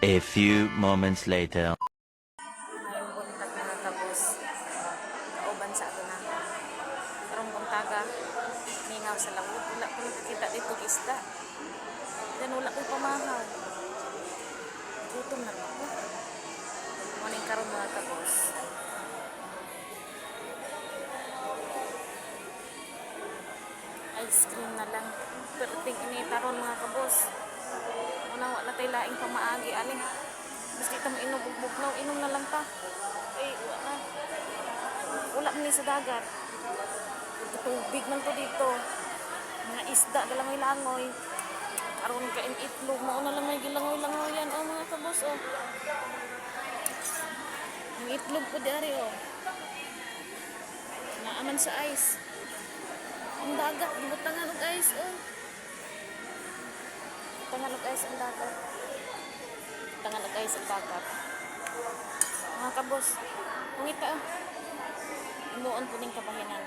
A few moments later. Ngayong buntag mga kabos, kauban sa ato na. Karong buntaga, mingaw sa lawot. Wala ko nakakita dito isda. Then wala ko'y pamahaw. Gutom na rin ako. Morning karon mga kabos. Ice cream na lang. Pero ting initaron mga kabos. Una wala tayo laing pamaagi ali. Gusto ito mainubog-bugnaw, inom na lang ta. Ay, wala. Wala man sa dagat. Tubig man to dito. Mga isda, galangoy-langoy. Aron kain itlog, mauna lang may gilangoy-langoy yan. Oh, mga kabos, oh. Ang itlog po diari, oh. Naaman sa ice. Ang dagat, butangan og ice, oh. Butangan og ice ang dagat. Butangan og ice ang dagat. Mga kabos, kung ito, imuon po ning kabahinan.